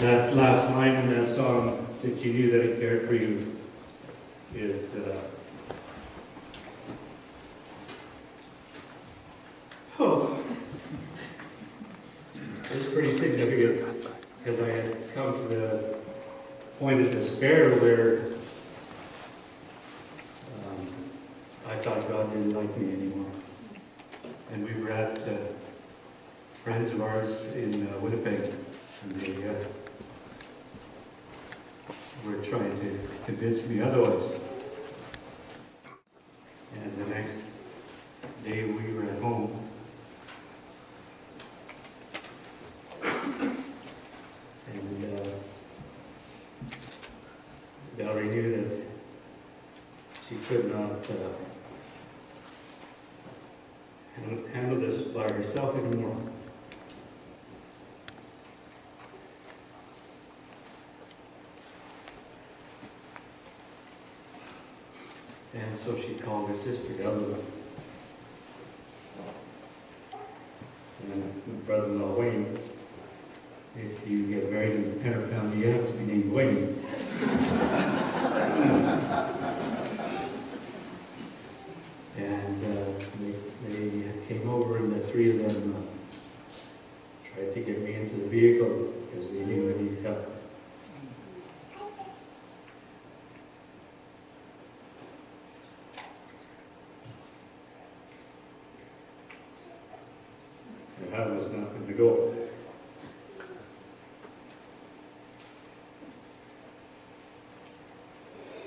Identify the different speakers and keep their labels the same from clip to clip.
Speaker 1: That last line in that song, "Since you knew that I cared for you," is it's pretty significant, because I had come to the point of despair where I thought God didn't like me anymore. And we were at friends of ours in Winnipeg, and they were trying to convince me otherwise. And the next day we were at home, and Valerie knew that she could not handle this by herself anymore. And so she called her sister Ellen and my brother-in-law Wayne. If you get married in the Penner family, you have to be named Wayne. And they came over, and the three of them tried to get me into the vehicle because they knew I needed help. I was not going to go.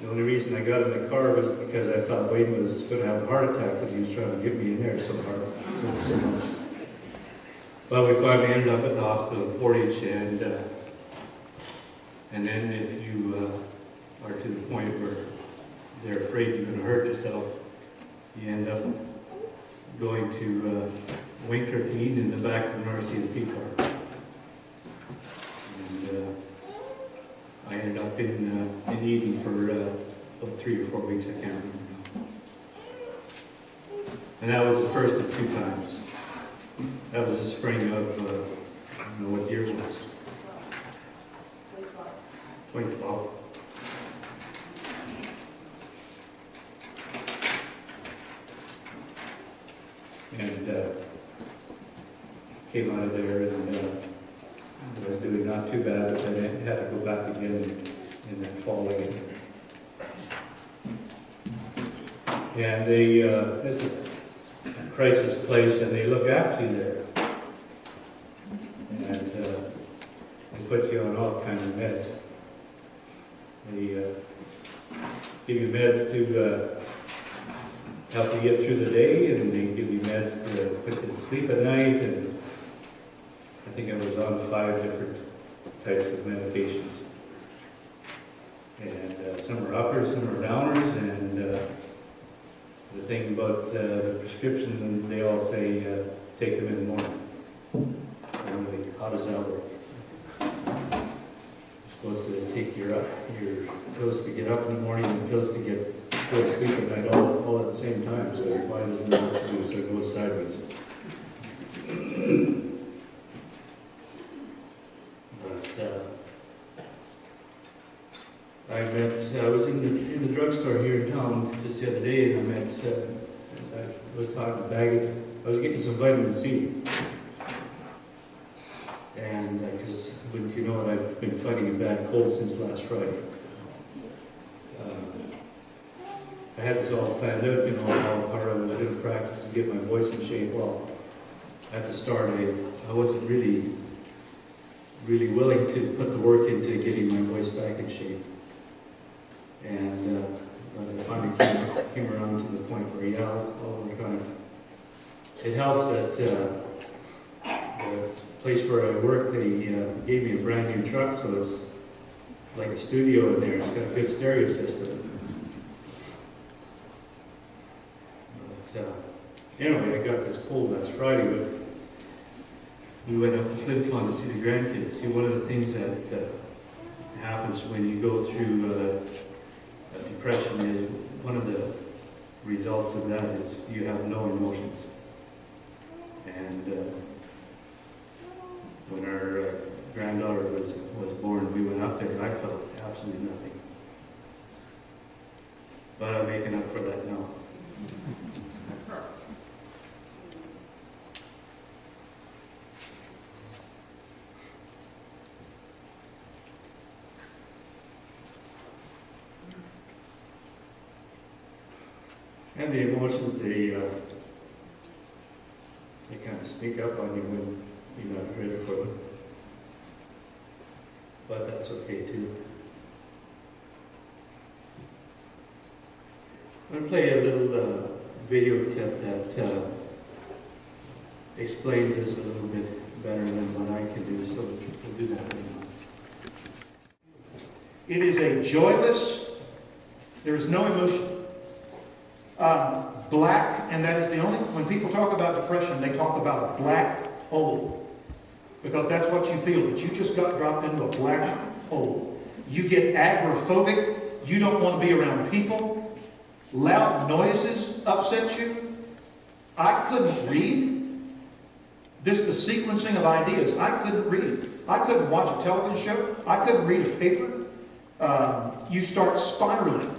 Speaker 1: The only reason I got in the car was because I thought Wayne was going to have a heart attack because he was trying to get me in there so hard. Well, we finally ended up at the hospital in Portage, and then if you are to the point where they're afraid you're going to hurt yourself, you end up going to Wing 13 in the back of an RCMP car. And I ended up in Eden for about 3 or 4 weeks, I can't remember. And that was the first of 2 times. That was the spring of, I don't know what year it was. 2012. And came out of there, and I was doing not too bad, but then I had to go back again in that fall again. And it's a crisis place, and they look after you there. And they put you on all kinds of meds. They give you meds to help you get through the day, and they give you meds to put you to sleep at night, and I think I was on 5 different types of medications. And some are uppers, some are downers, and the thing about the prescription, they all say take them in the morning. Anyway, how does that work? You're supposed to take your pills to get up in the morning and pills to go to sleep at night all at the same time, so your body doesn't know what to do, so it goes sideways. I was in the drugstore here in town just the other day, and I was talking to Baggett. I was getting some vitamin C. And because, wouldn't you know it, I've been fighting a bad cold since last Friday. I had this all planned out, you know, how I was going to practice to get my voice in shape. Well, at the start, I wasn't really willing to put the work into getting my voice back in shape. And I finally came around to the point where, yeah, I'll work on it. It helps that the place where I work, they gave me a brand new truck, so it's like a studio in there. It's got a good stereo system. But anyway, I got this cold last Friday, but we went up to Flin Flon to see the grandkids. See, one of the things that happens when you go through depression is one of the results of that is you have no emotions. And when our granddaughter was born, we went up there and I felt absolutely nothing. But I'm making up for that now. And the emotions, they kind of sneak up on you when you're not ready for them. But that's okay too. I'm going to play a little video clip that explains this a little bit better than what I can do, so we'll do that right now.
Speaker 2: It is a joyless, there is no emotion. Black, and that is the only, when people talk about depression, they talk about a black hole. Because that's what you feel, that you just got dropped into a black hole. You get agoraphobic, you don't want to be around people, loud noises upset you. I couldn't read. The sequencing of ideas, I couldn't read. I couldn't watch a television show. I couldn't read a paper. You start spiraling.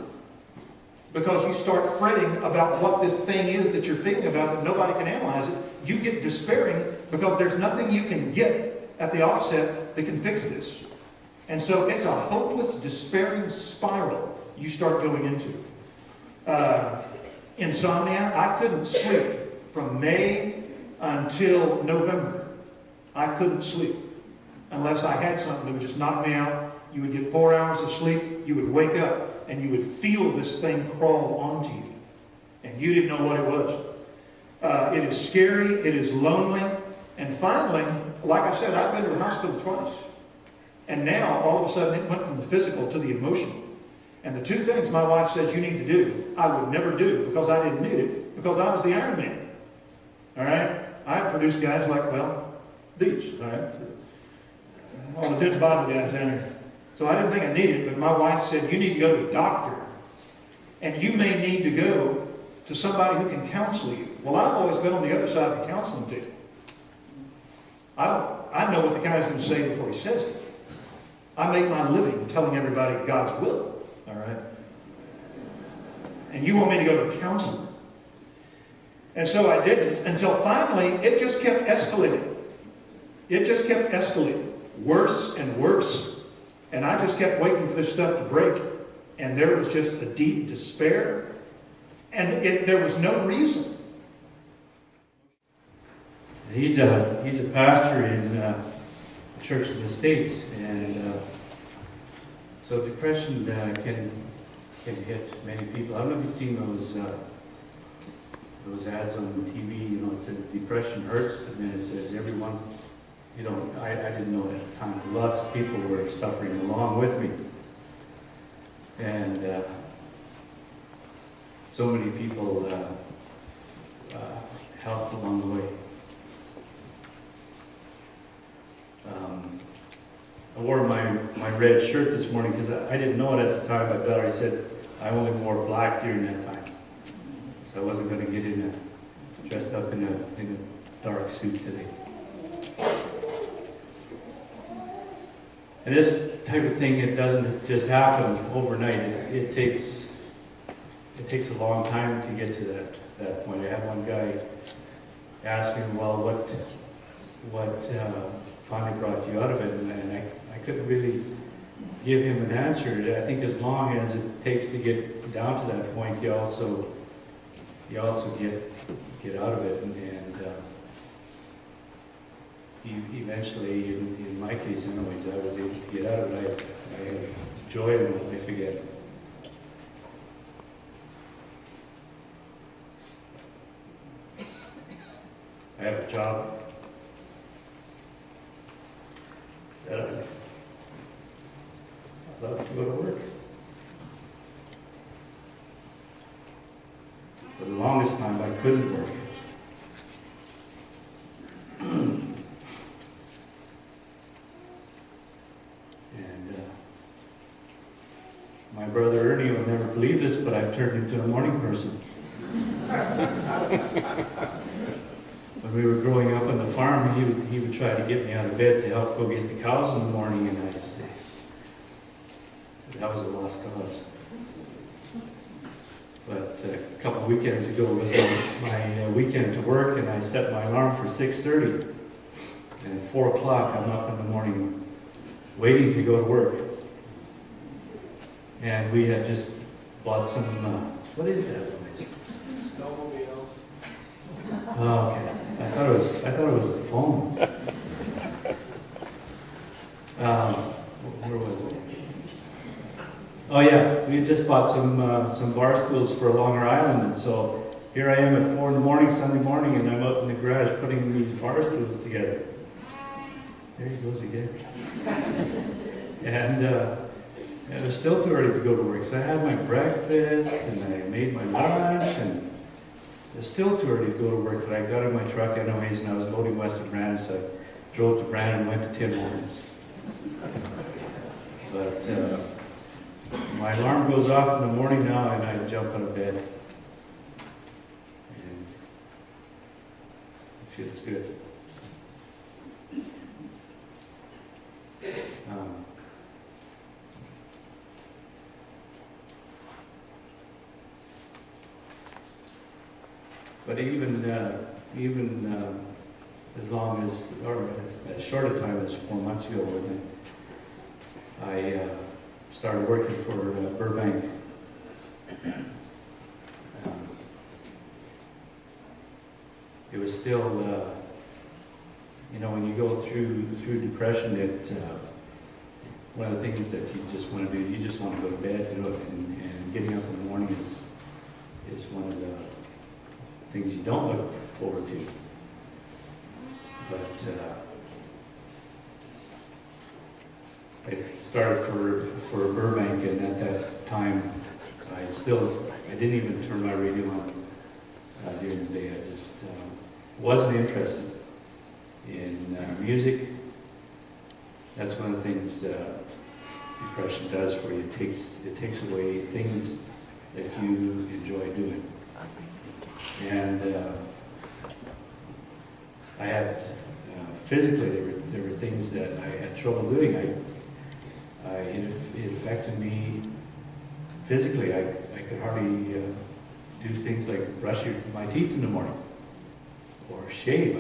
Speaker 2: Because you start fretting about what this thing is that you're thinking about that nobody can analyze it. You get despairing because there's nothing you can get at the offset that can fix this. And so it's a hopeless, despairing spiral you start going into. Insomnia, I couldn't sleep from May until November. I couldn't sleep unless I had something that would just knock me out. You would get 4 hours of sleep, you would wake up, and you would feel this thing crawl onto you. And you didn't know what it was. It is scary, it is lonely, and finally, like I said, I've been to the hospital twice. And now, all of a sudden, it went from the physical to the emotional. And the two things my wife says you need to do, I would never do because I didn't need it, because I was the Iron Man. All right? I produced guys like, well, these, all right? All the dead body guys down here. So I didn't think I needed it, but my wife said, you need to go to a doctor. And you may need to go to somebody who can counsel you. Well, I've always been on the other side of the counseling table. I know what the guy's going to say before he says it. I make my living telling everybody God's will. All right? And you want me to go to a counselor. And so I didn't until finally it just kept escalating. It just kept escalating. Worse and worse. And I just kept waiting for this stuff to break. And there was just a deep despair. And there was no reason.
Speaker 1: He's a pastor in a church in the States. And so depression can hit many people. I don't know if you've seen those ads on TV. You know, it says depression hurts. And then it says everyone... You know, I didn't know at the time, but lots of people were suffering along with me. And so many people helped along the way. I wore my red shirt this morning because I didn't know it at the time. My daughter said I only wore black during that time. So I wasn't going to get dressed up in a dark suit today. And this type of thing, it doesn't just happen overnight. It takes a long time to get to that point. I had one guy ask me, well, what finally brought you out of it? And I couldn't really give him an answer. I think as long as it takes to get down to that point, you also get out of it. And eventually, in my case anyways, I was able to get out of it. I had joy in what I forget. I have a job that I love to go to work. For the longest time, I couldn't work. My brother Ernie will never believe this, but I've turned into a morning person. when we were growing up on the farm, he would try to get me out of bed to help go get the cows in the morning, and I'd say, that was a lost cause. But a couple of weekends ago was my weekend to work, and I set my alarm for 6:30. And at 4 o'clock, I'm up in the morning waiting to go to work. And we had just bought some, what is that place?
Speaker 3: Snowmobiles.
Speaker 1: Oh, okay. I thought it was a phone. Where was it? Oh yeah, we had just bought some bar stools for Longer Island, and so here I am at 4 in the morning, Sunday morning, and I'm out in the garage putting these bar stools together. There he goes again. And it was still too early to go to work, so I had my breakfast, and I made my lunch, and it was still too early to go to work, but I got in my truck anyways, and I was loading west of Brandon, so I drove to Brandon and went to Tim Hortons. But my alarm goes off in the morning now, and I jump out of bed. And it feels good. But even as long as, or as short a time as 4 months ago, when I started working for Burbank. It was still, when you go through depression, one of the things that you just want to do, you just want to go to bed, and getting up in the morning is one of the things you don't look forward to. But I started for Burbank, and at that time, I didn't even turn my radio on during the day. I just wasn't interested in music. That's one of the things depression does for you. It takes away things that you enjoy doing. And I had physically there were things that I had trouble doing. It affected me physically. I could hardly do things like brush my teeth in the morning or shave.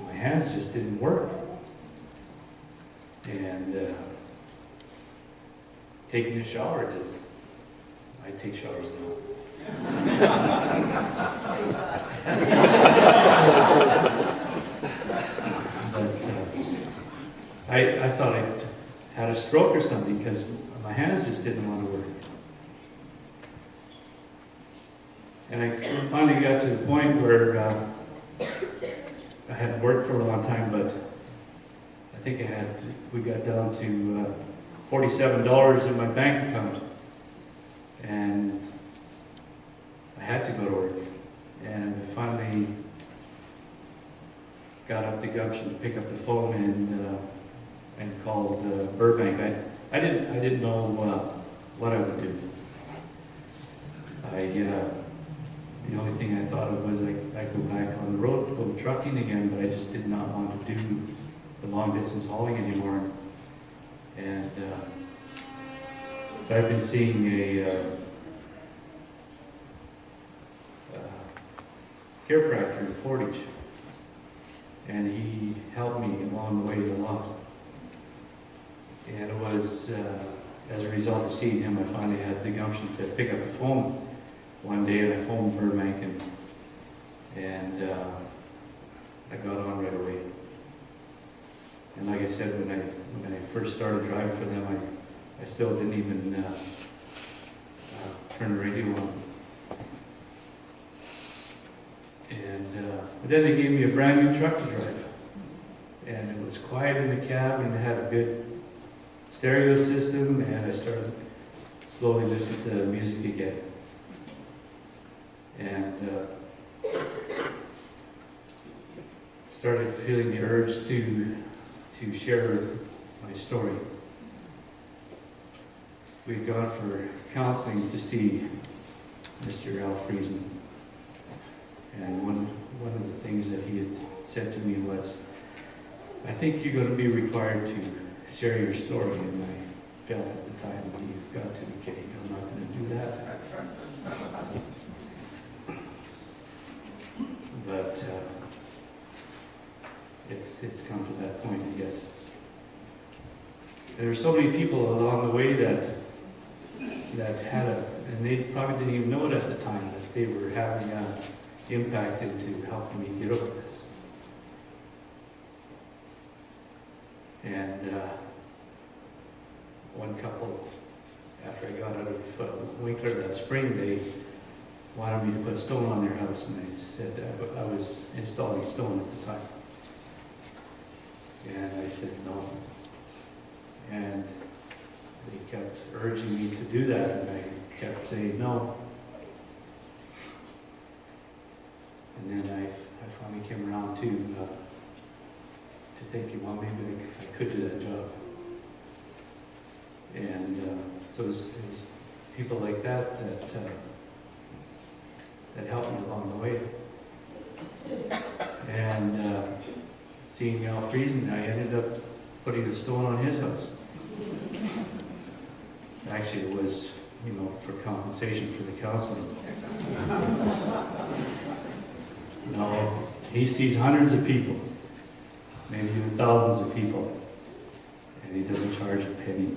Speaker 1: My hands just didn't work. And taking a shower, I take showers now. But I thought I had a stroke or something because my hands just didn't want to work. And I finally got to the point where I hadn't worked for a long time, but I think we got down to $47 in my bank account. And I had to go to work. And I finally got up the gumption to pick up the phone and called Burbank. I didn't know what I would do. The only thing I thought of was I'd go back on the road, go trucking again, but I just did not want to do the long distance hauling anymore. And so I've been seeing a chiropractor in Portage, and he helped me along the way a lot. And it was as a result of seeing him, I finally had the gumption to pick up the phone one day, and I phoned Burbank, and I got on right away. And like I said, when I first started driving for them, I still didn't even turn the radio on. But then they gave me a brand new truck to drive, and it was quiet in the cab, and it had a good stereo system, and I started slowly listening to music again. And started feeling the urge to share my story. We'd gone for counseling to see Mr. Al Friesen. And one of the things that he had said to me was, I think you're going to be required to share your story. And I felt at the time, well, you've got to be kidding. I'm not going to do that. But it's come to that point, I guess. There are so many people along the way that had and they probably didn't even know it at the time, that they were having an impact into helping me get over this. And one couple, after I got out of Winkler that spring, they wanted me to put stone on their house, and I said I was installing stone at the time. And I said no. And they kept urging me to do that, and I kept saying no. And then I finally came around to thinking, well, maybe I could do that job. And so it was people like that helped me along the way. And seeing Al Friesen, I ended up putting a stone on his house. Actually, it was, for compensation for the counseling. No, he sees hundreds of people, maybe even thousands of people, and he doesn't charge a penny.